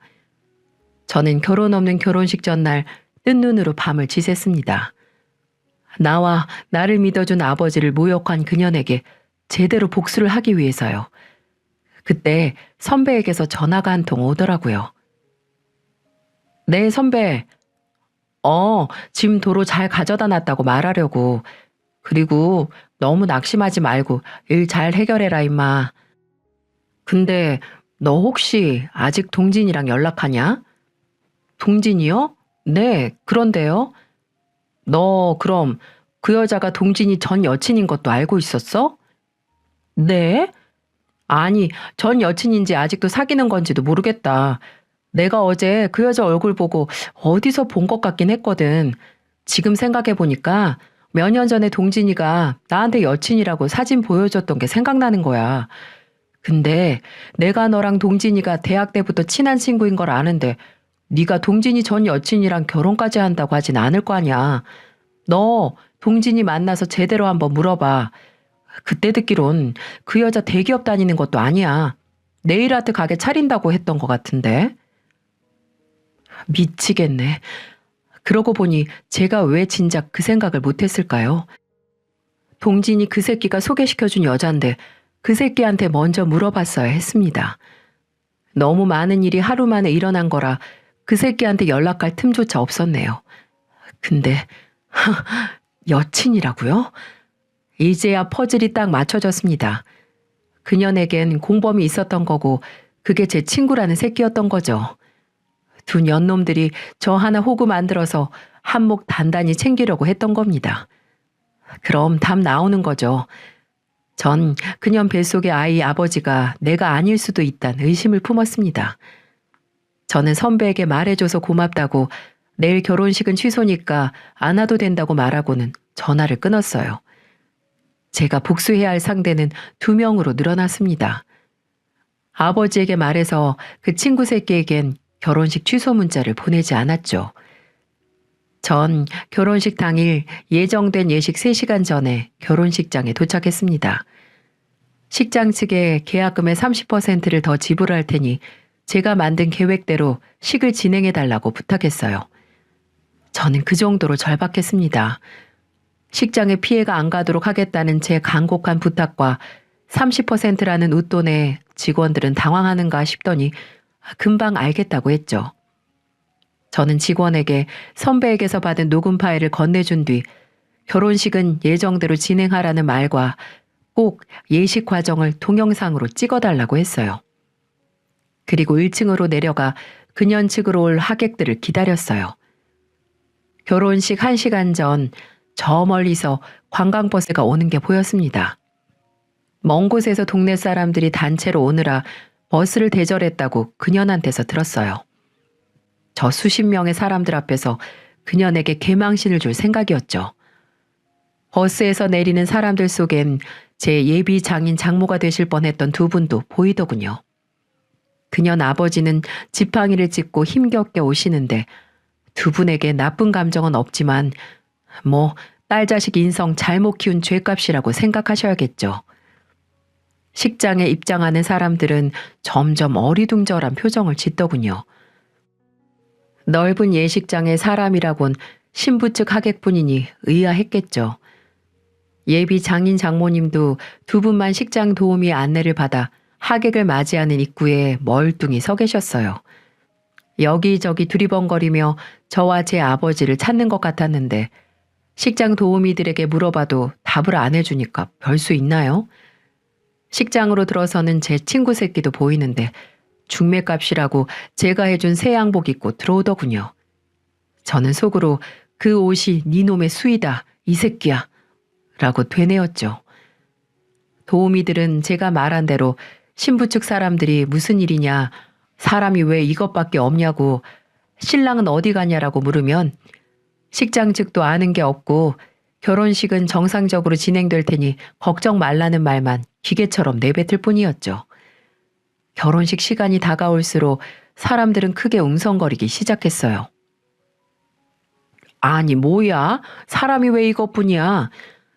Speaker 1: 저는 결혼 없는 결혼식 전날 뜬 눈으로 밤을 지샜습니다. 나와 나를 믿어준 아버지를 모욕한 그년에게 제대로 복수를 하기 위해서요. 그때 선배에게서 전화가 한 통 오더라고요. 네, 선배. 짐 도로 잘 가져다 놨다고 말하려고. 그리고 너무 낙심하지 말고 일 잘 해결해라, 임마. 근데 너 혹시 아직 동진이랑 연락하냐? 동진이요? 네, 그런데요. 너 그럼 그 여자가 동진이 전 여친인 것도 알고 있었어? 네? 아니, 전 여친인지 아직도 사귀는 건지도 모르겠다. 내가 어제 그 여자 얼굴 보고 어디서 본 것 같긴 했거든. 지금 생각해보니까 몇 년 전에 동진이가 나한테 여친이라고 사진 보여줬던 게 생각나는 거야. 근데 내가 너랑 동진이가 대학 때부터 친한 친구인 걸 아는데 네가 동진이 전 여친이랑 결혼까지 한다고 하진 않을 거 아니야. 너 동진이 만나서 제대로 한번 물어봐. 그때 듣기론 그 여자 대기업 다니는 것도 아니야. 네일아트 가게 차린다고 했던 것 같은데. 미치겠네. 그러고 보니 제가 왜 진작 그 생각을 못했을까요? 동진이 그 새끼가 소개시켜준 여잔데 그 새끼한테 먼저 물어봤어야 했습니다. 너무 많은 일이 하루 만에 일어난 거라 그 새끼한테 연락할 틈조차 없었네요. 근데 여친이라고요? 이제야 퍼즐이 딱 맞춰졌습니다. 그년에겐 공범이 있었던 거고 그게 제 친구라는 새끼였던 거죠. 두 년놈들이 저 하나 호구 만들어서 한몫 단단히 챙기려고 했던 겁니다. 그럼 답 나오는 거죠. 전 그년 뱃속의 아이 아버지가 내가 아닐 수도 있다는 의심을 품었습니다. 저는 선배에게 말해줘서 고맙다고 내일 결혼식은 취소니까 안 와도 된다고 말하고는 전화를 끊었어요. 제가 복수해야 할 상대는 2명으로 늘어났습니다. 아버지에게 말해서 그 친구 새끼에겐 결혼식 취소 문자를 보내지 않았죠. 전 결혼식 당일 예정된 예식 3시간 전에 결혼식장에 도착했습니다. 식장 측에 계약금의 30%를 더 지불할 테니 제가 만든 계획대로 식을 진행해달라고 부탁했어요. 저는 그 정도로 절박했습니다. 식장에 피해가 안 가도록 하겠다는 제 간곡한 부탁과 30%라는 웃돈에 직원들은 당황하는가 싶더니 금방 알겠다고 했죠. 저는 직원에게 선배에게서 받은 녹음 파일을 건네준 뒤 결혼식은 예정대로 진행하라는 말과 꼭 예식 과정을 동영상으로 찍어달라고 했어요. 그리고 1층으로 내려가 그년 측으로 올 하객들을 기다렸어요. 결혼식 1시간 전 저 멀리서 관광버스가 오는 게 보였습니다. 먼 곳에서 동네 사람들이 단체로 오느라 버스를 대절했다고 그년한테서 들었어요. 저 수십 명의 사람들 앞에서 그년에게 개망신을 줄 생각이었죠. 버스에서 내리는 사람들 속엔 제 예비 장인 장모가 되실 뻔했던 두 분도 보이더군요. 그년 아버지는 지팡이를 짚고 힘겹게 오시는데 두 분에게 나쁜 감정은 없지만 딸 자식 인성 잘못 키운 죄값이라고 생각하셔야겠죠. 식장에 입장하는 사람들은 점점 어리둥절한 표정을 짓더군요. 넓은 예식장에 사람이라곤 신부 측 하객뿐이니 의아했겠죠. 예비 장인 장모님도 두 분만 식장 도우미 안내를 받아 하객을 맞이하는 입구에 멀뚱히 서 계셨어요. 여기저기 두리번거리며 저와 제 아버지를 찾는 것 같았는데 식장 도우미들에게 물어봐도 답을 안 해주니까 별 수 있나요? 식장으로 들어서는 제 친구 새끼도 보이는데 중매값이라고 제가 해준 새 양복 입고 들어오더군요. 저는 속으로 그 옷이 네 놈의 수이다, 이 새끼야 라고 되뇌었죠. 도우미들은 제가 말한 대로 신부 측 사람들이 무슨 일이냐, 사람이 왜 이것밖에 없냐고 신랑은 어디 가냐라고 물으면 식장 측도 아는 게 없고 결혼식은 정상적으로 진행될 테니 걱정 말라는 말만 기계처럼 내뱉을 뿐이었죠. 결혼식 시간이 다가올수록 사람들은 크게 웅성거리기 시작했어요. 아니 뭐야? 사람이 왜 이것뿐이야?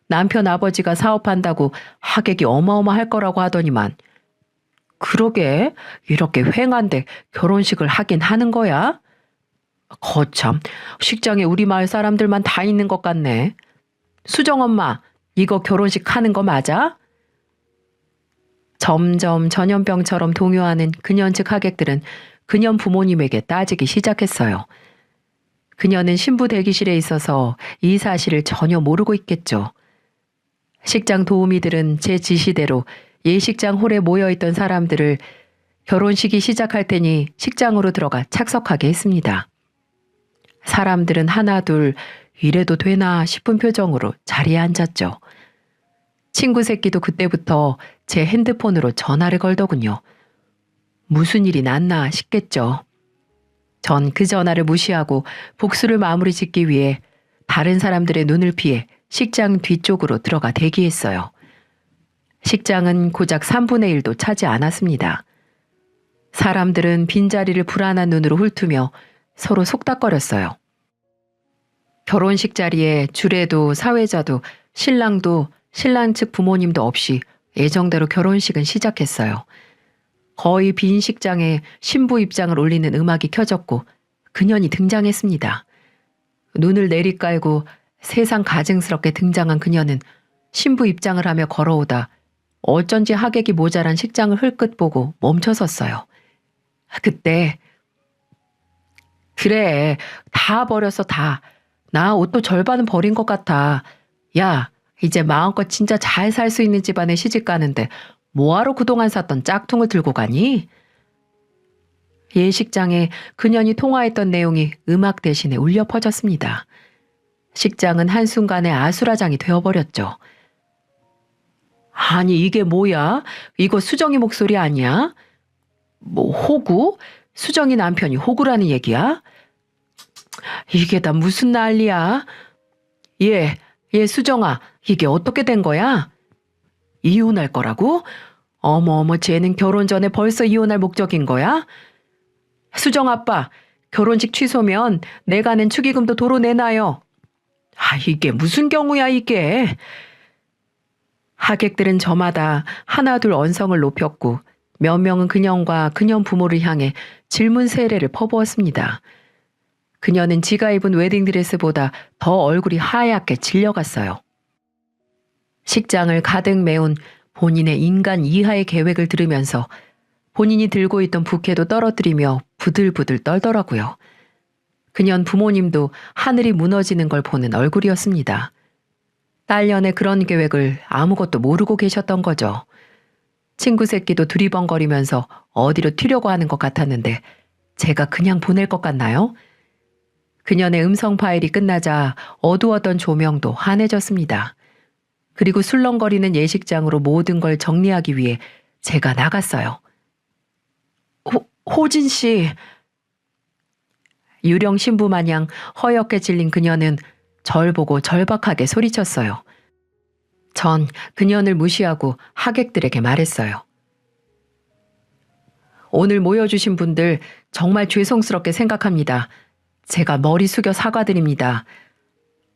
Speaker 1: 남편 아버지가 사업한다고 하객이 어마어마할 거라고 하더니만. 그러게 이렇게 휑한데 결혼식을 하긴 하는 거야? 거참 식장에 우리 마을 사람들만 다 있는 것 같네. 수정 엄마 이거 결혼식 하는 거 맞아? 점점 전염병처럼 동요하는 그년 측 하객들은 그년 부모님에게 따지기 시작했어요. 그녀는 신부 대기실에 있어서 이 사실을 전혀 모르고 있겠죠. 식장 도우미들은 제 지시대로 예식장 홀에 모여있던 사람들을 결혼식이 시작할 테니 식장으로 들어가 착석하게 했습니다. 사람들은 하나 둘 이래도 되나 싶은 표정으로 자리에 앉았죠. 친구 새끼도 그때부터 제 핸드폰으로 전화를 걸더군요. 무슨 일이 났나 싶겠죠. 전 그 전화를 무시하고 복수를 마무리 짓기 위해 다른 사람들의 눈을 피해 식장 뒤쪽으로 들어가 대기했어요. 식장은 고작 3분의 1도 차지 않았습니다. 사람들은 빈자리를 불안한 눈으로 훑으며 서로 속닥거렸어요. 결혼식 자리에 주례도 사회자도 신랑도 신랑 측 부모님도 없이 예정대로 결혼식은 시작했어요. 거의 빈 식장에 신부 입장을 올리는 음악이 켜졌고 그년이 등장했습니다. 눈을 내리깔고 세상 가증스럽게 등장한 그녀는 신부 입장을 하며 걸어오다 어쩐지 하객이 모자란 식장을 흘끗 보고 멈춰섰어요. 그때 그래 다 버렸어 다. 나 옷도 절반은 버린 것 같아. 야 이제 마음껏 진짜 잘 살 수 있는 집안에 시집 가는데 뭐하러 그동안 샀던 짝퉁을 들고 가니? 예식장에 그년이 통화했던 내용이 음악 대신에 울려 퍼졌습니다. 식장은 한순간에 아수라장이 되어버렸죠. 아니 이게 뭐야? 이거 수정이 목소리 아니야? 뭐 호구? 수정이 남편이 호구라는 얘기야? 이게 다 무슨 난리야? 얘 수정아 이게 어떻게 된 거야? 이혼할 거라고? 어머어머 쟤는 결혼 전에 벌써 이혼할 목적인 거야? 수정 아빠 결혼식 취소면 내가 낸 축의금도 도로 내놔요. 아 이게 무슨 경우야 이게. 하객들은 저마다 하나둘 언성을 높였고 몇 명은 그년과 그년 부모를 향해 질문 세례를 퍼부었습니다. 그녀는 지가 입은 웨딩드레스보다 더 얼굴이 하얗게 질려갔어요. 식장을 가득 메운 본인의 인간 이하의 계획을 들으면서 본인이 들고 있던 부케도 떨어뜨리며 부들부들 떨더라고요. 그년 부모님도 하늘이 무너지는 걸 보는 얼굴이었습니다. 딸년의 그런 계획을 아무것도 모르고 계셨던 거죠. 친구 새끼도 두리번거리면서 어디로 튀려고 하는 것 같았는데 제가 그냥 보낼 것 같나요? 그년의 음성 파일이 끝나자 어두웠던 조명도 환해졌습니다. 그리고 술렁거리는 예식장으로 모든 걸 정리하기 위해 제가 나갔어요. 호진 씨. 유령 신부 마냥 허옇게 질린 그녀는 절 보고 절박하게 소리쳤어요. 전 그년을 무시하고 하객들에게 말했어요. 오늘 모여주신 분들 정말 죄송스럽게 생각합니다. 제가 머리 숙여 사과드립니다.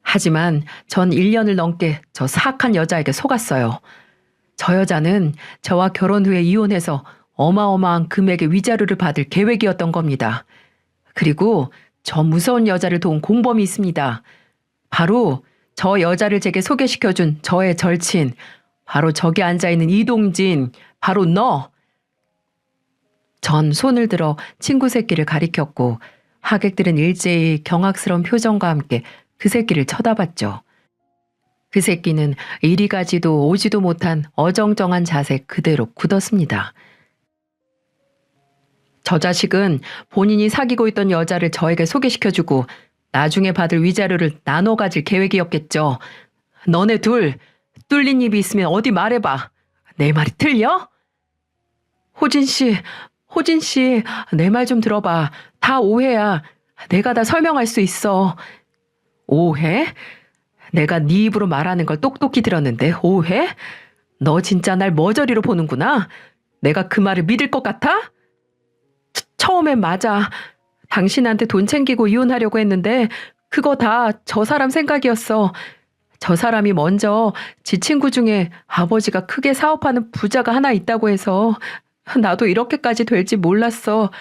Speaker 1: 하지만 전 1년을 넘게 저 사악한 여자에게 속았어요. 저 여자는 저와 결혼 후에 이혼해서 어마어마한 금액의 위자료를 받을 계획이었던 겁니다. 그리고 저 무서운 여자를 도운 공범이 있습니다. 바로 저 여자를 제게 소개시켜준 저의 절친, 바로 저기 앉아있는 이동진, 바로 너. 전 손을 들어 친구 새끼를 가리켰고 하객들은 일제히 경악스러운 표정과 함께 그 새끼를 쳐다봤죠. 그 새끼는 이리 가지도 오지도 못한 어정쩡한 자세 그대로 굳었습니다. 저 자식은 본인이 사귀고 있던 여자를 저에게 소개시켜주고 나중에 받을 위자료를 나눠 가질 계획이었겠죠. 너네 둘 뚫린 입이 있으면 어디 말해봐. 내 말이 틀려? 호진 씨, 내 말 좀 들어봐. 다 오해야. 내가 다 설명할 수 있어. 오해? 내가 네 입으로 말하는 걸 똑똑히 들었는데 오해? 너 진짜 날 머저리로 보는구나. 내가 그 말을 믿을 것 같아? 처음엔 맞아. 당신한테 돈 챙기고 이혼하려고 했는데 그거 다 저 사람 생각이었어. 저 사람이 먼저 지 친구 중에 아버지가 크게 사업하는 부자가 하나 있다고 해서 나도 이렇게까지 될지 몰랐어.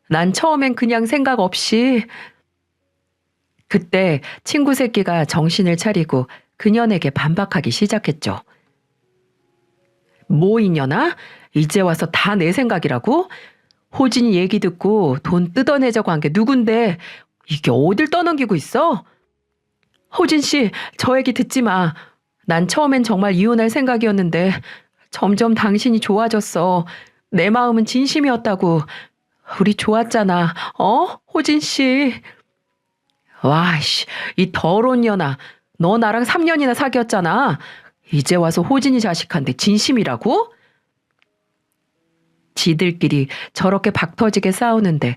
Speaker 1: 난 처음엔 그냥 생각 없이. 그때 친구 새끼가 정신을 차리고 그년에게 반박하기 시작했죠. 뭐 이년아? 이제 와서 다 내 생각이라고? 호진이 얘기 듣고 돈 뜯어내자고 한 게 누군데 이게 어딜 떠넘기고 있어? 호진 씨, 저 얘기 듣지 마. 난 처음엔 정말 이혼할 생각이었는데 점점 당신이 좋아졌어. 내 마음은 진심이었다고. 우리 좋았잖아. 호진 씨. 와, 씨, 이 더러운 년아. 너 나랑 3년이나 사귀었잖아. 이제 와서 호진이 자식한테 진심이라고? 지들끼리 저렇게 박터지게 싸우는데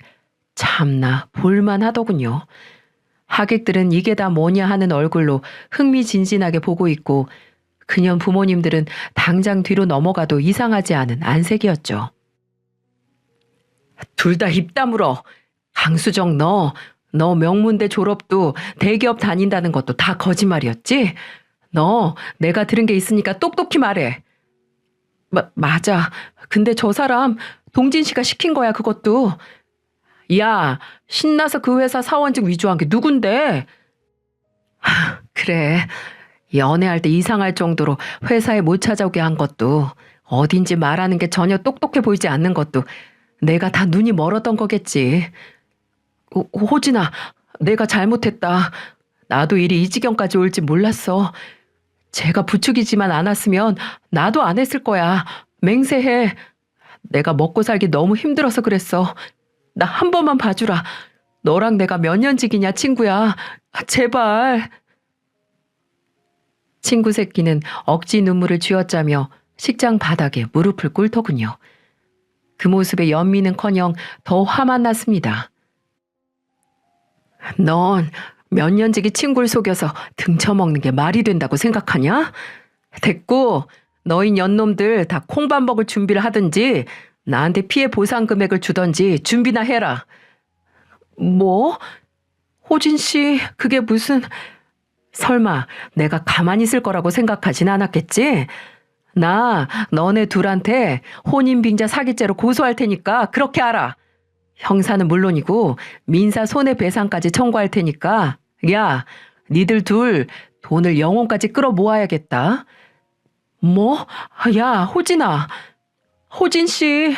Speaker 1: 참나 볼만하더군요. 하객들은 이게 다 뭐냐 하는 얼굴로 흥미진진하게 보고 있고 그년 부모님들은 당장 뒤로 넘어가도 이상하지 않은 안색이었죠. 둘 다 입 다물어. 강수정 너 명문대 졸업도 대기업 다닌다는 것도 다 거짓말이었지? 너 내가 들은 게 있으니까 똑똑히 말해. 맞아. 근데 저 사람 동진 씨가 시킨 거야 그것도. 야, 신나서 그 회사 사원직 위조한 게 누군데? 그래. 연애할 때 이상할 정도로 회사에 못 찾아오게 한 것도 어딘지 말하는 게 전혀 똑똑해 보이지 않는 것도 내가 다 눈이 멀었던 거겠지. 호진아, 내가 잘못했다. 나도 일이 이 지경까지 올지 몰랐어. 제가 부추기지만 않았으면 나도 안 했을 거야. 맹세해. 내가 먹고 살기 너무 힘들어서 그랬어. 나 한 번만 봐주라. 너랑 내가 몇 년지기냐 친구야. 제발. 친구 새끼는 억지 눈물을 쥐어짜며 식장 바닥에 무릎을 꿇더군요. 그 모습에 연민은커녕 더 화만 났습니다. 넌 몇 년지기 친구를 속여서 등쳐먹는 게 말이 된다고 생각하냐? 됐고 너희 연놈들 다 콩밥 먹을 준비를 하든지 나한테 피해 보상 금액을 주던지 준비나 해라. 뭐? 호진 씨 그게 무슨... 설마 내가 가만히 있을 거라고 생각하진 않았겠지? 나 너네 둘한테 혼인빙자 사기죄로 고소할 테니까 그렇게 알아. 형사는 물론이고 민사 손해배상까지 청구할 테니까 야, 니들 둘 돈을 영혼까지 끌어모아야겠다. 뭐? 야, 호진아. 호진 씨.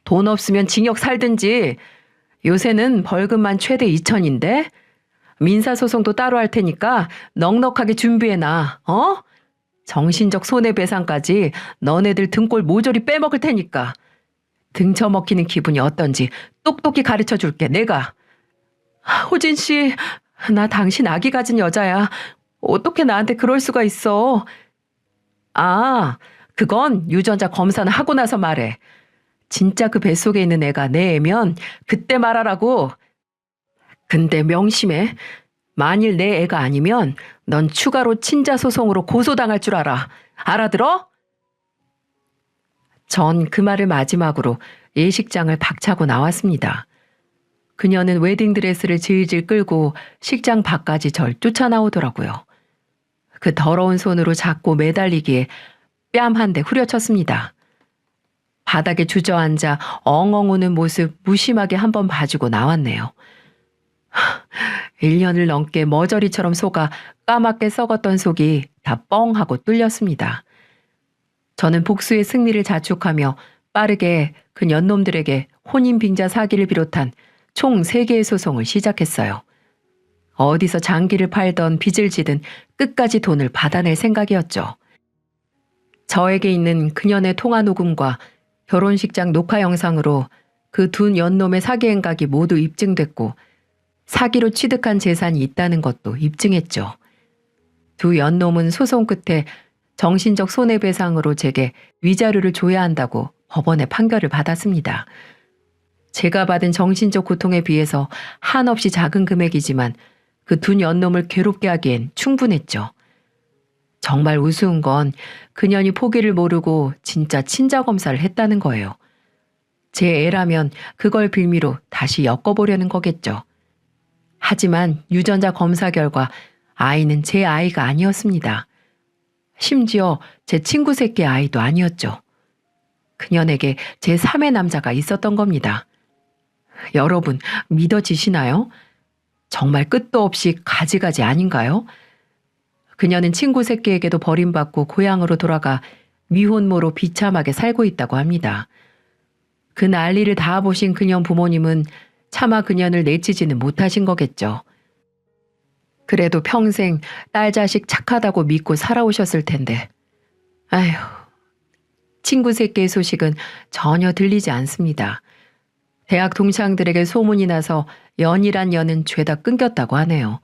Speaker 1: 돈 없으면 징역 살든지. 요새는 벌금만 최대 2천인데 민사소송도 따로 할 테니까 넉넉하게 준비해놔. 정신적 손해배상까지 너네들 등골 모조리 빼먹을 테니까. 등쳐먹히는 기분이 어떤지 똑똑히 가르쳐 줄게, 내가. 호진 씨, 나 당신 아기 가진 여자야. 어떻게 나한테 그럴 수가 있어. 아, 그건 유전자 검사는 하고 나서 말해. 진짜 그 뱃속에 있는 애가 내 애면 그때 말하라고. 근데 명심해. 만일 내 애가 아니면 넌 추가로 친자 소송으로 고소당할 줄 알아. 알아들어? 전 그 말을 마지막으로 예식장을 박차고 나왔습니다. 그녀는 웨딩드레스를 질질 끌고 식장 밖까지 절 쫓아나오더라고요. 그 더러운 손으로 잡고 매달리기에 뺨 한 대 후려쳤습니다. 바닥에 주저앉아 엉엉 우는 모습 무심하게 한번 봐주고 나왔네요. 1년을 넘게 머저리처럼 속아 까맣게 썩었던 속이 다 뻥하고 뚫렸습니다. 저는 복수의 승리를 자축하며 빠르게 그 년놈들에게 혼인빙자 사기를 비롯한 총 3개의 소송을 시작했어요. 어디서 장기를 팔던 빚을 지든 끝까지 돈을 받아낼 생각이었죠. 저에게 있는 그년의 통화 녹음과 결혼식장 녹화 영상으로 그 두 연놈의 사기 행각이 모두 입증됐고 사기로 취득한 재산이 있다는 것도 입증했죠. 두 연놈은 소송 끝에 정신적 손해배상으로 제게 위자료를 줘야 한다고 법원의 판결을 받았습니다. 제가 받은 정신적 고통에 비해서 한없이 작은 금액이지만 그 둔 연놈을 괴롭게 하기엔 충분했죠. 정말 우스운 건 그년이 포기를 모르고 진짜 친자 검사를 했다는 거예요. 제 애라면 그걸 빌미로 다시 엮어보려는 거겠죠. 하지만 유전자 검사 결과 아이는 제 아이가 아니었습니다. 심지어 제 친구 새끼 아이도 아니었죠. 그년에게 제 3의 남자가 있었던 겁니다. 여러분, 믿어지시나요? 정말 끝도 없이 가지가지 아닌가요? 그녀는 친구 새끼에게도 버림받고 고향으로 돌아가 미혼모로 비참하게 살고 있다고 합니다. 그 난리를 다 보신 그녀 부모님은 차마 그녀를 내치지는 못하신 거겠죠. 그래도 평생 딸 자식 착하다고 믿고 살아오셨을 텐데. 아휴, 친구 새끼의 소식은 전혀 들리지 않습니다. 대학 동창들에게 소문이 나서 연이란 연은 죄다 끊겼다고 하네요.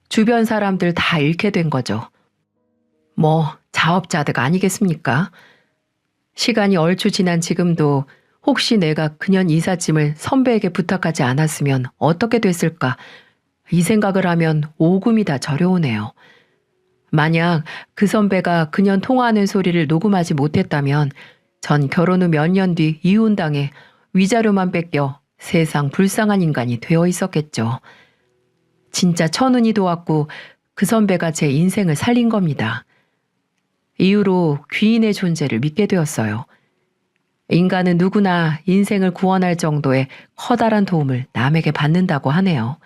Speaker 1: 주변 사람들 다 잃게 된 거죠. 뭐 자업자득 아니겠습니까? 시간이 얼추 지난 지금도 혹시 내가 그년 이삿짐을 선배에게 부탁하지 않았으면 어떻게 됐을까? 이 생각을 하면 오금이 다 저려오네요. 만약 그 선배가 그년 통화하는 소리를 녹음하지 못했다면 전 결혼 후 몇 년 뒤 이혼당해 위자료만 뺏겨 세상 불쌍한 인간이 되어 있었겠죠. 진짜 천운이 도왔고 그 선배가 제 인생을 살린 겁니다. 이후로 귀인의 존재를 믿게 되었어요. 인간은 누구나 인생을 구원할 정도의 커다란 도움을 남에게 받는다고 하네요.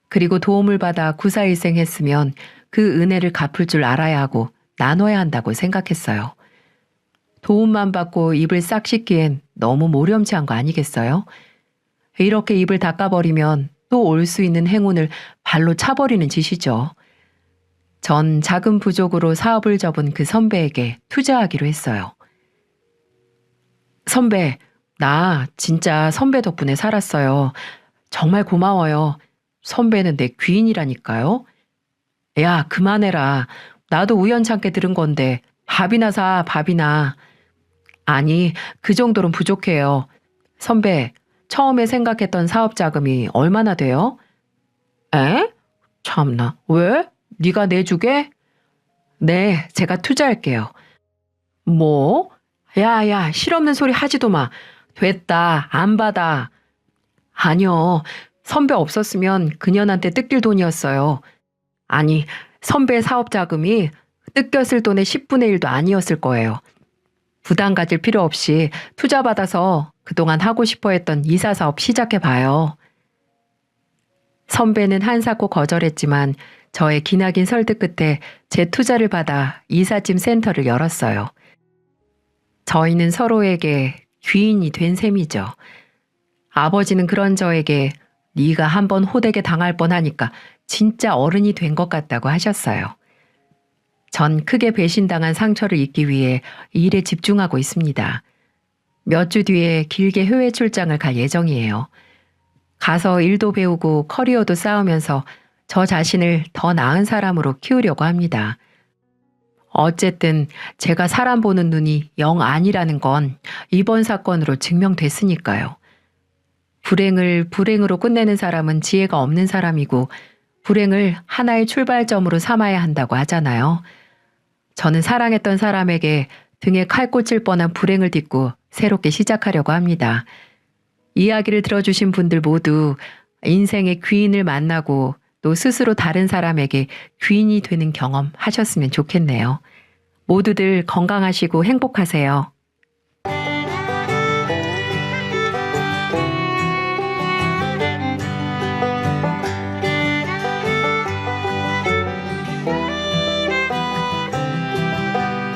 Speaker 1: 그리고 도움을 받아 구사일생했으면 그 은혜를 갚을 줄 알아야 하고 나눠야 한다고 생각했어요. 도움만 받고 입을 싹 씻기엔 너무 모렴치한 거 아니겠어요? 이렇게 입을 닦아버리면 또 올 수 있는 행운을 발로 차버리는 짓이죠. 전 작은 부족으로 사업을 접은 그 선배에게 투자하기로 했어요. 선배, 나 진짜 선배 덕분에 살았어요. 정말 고마워요. 선배는 내 귀인이라니까요. 야, 그만해라. 나도 우연찮게 들은 건데 밥이나 사, 밥이나. 아니, 그 정도는 부족해요. 선배, 처음에 생각했던 사업 자금이 얼마나 돼요? 에? 참나, 왜? 네가 내주게? 네, 제가 투자할게요. 뭐? 야, 실없는 소리 하지도 마. 됐다, 안 받아. 아니요, 선배 없었으면 그년한테 뜯길 돈이었어요. 아니, 선배 사업 자금이 뜯겼을 돈의 10분의 1도 아니었을 거예요. 부담 가질 필요 없이 투자 받아서 그동안 하고 싶어 했던 이사 사업 시작해봐요. 선배는 한사코 거절했지만 저의 기나긴 설득 끝에 제 투자를 받아 이삿짐 센터를 열었어요. 저희는 서로에게 귀인이 된 셈이죠. 아버지는 그런 저에게 네가 한번 호되게 당할 뻔하니까 진짜 어른이 된 것 같다고 하셨어요. 전 크게 배신당한 상처를 잊기 위해 일에 집중하고 있습니다. 몇 주 뒤에 길게 해외 출장을 갈 예정이에요. 가서 일도 배우고 커리어도 쌓으면서 저 자신을 더 나은 사람으로 키우려고 합니다. 어쨌든 제가 사람 보는 눈이 영 아니라는 건 이번 사건으로 증명됐으니까요. 불행을 불행으로 끝내는 사람은 지혜가 없는 사람이고 불행을 하나의 출발점으로 삼아야 한다고 하잖아요. 저는 사랑했던 사람에게 등에 칼 꽂힐 뻔한 불행을 딛고 새롭게 시작하려고 합니다. 이야기를 들어주신 분들 모두 인생의 귀인을 만나고 또 스스로 다른 사람에게 귀인이 되는 경험 하셨으면 좋겠네요. 모두들 건강하시고 행복하세요.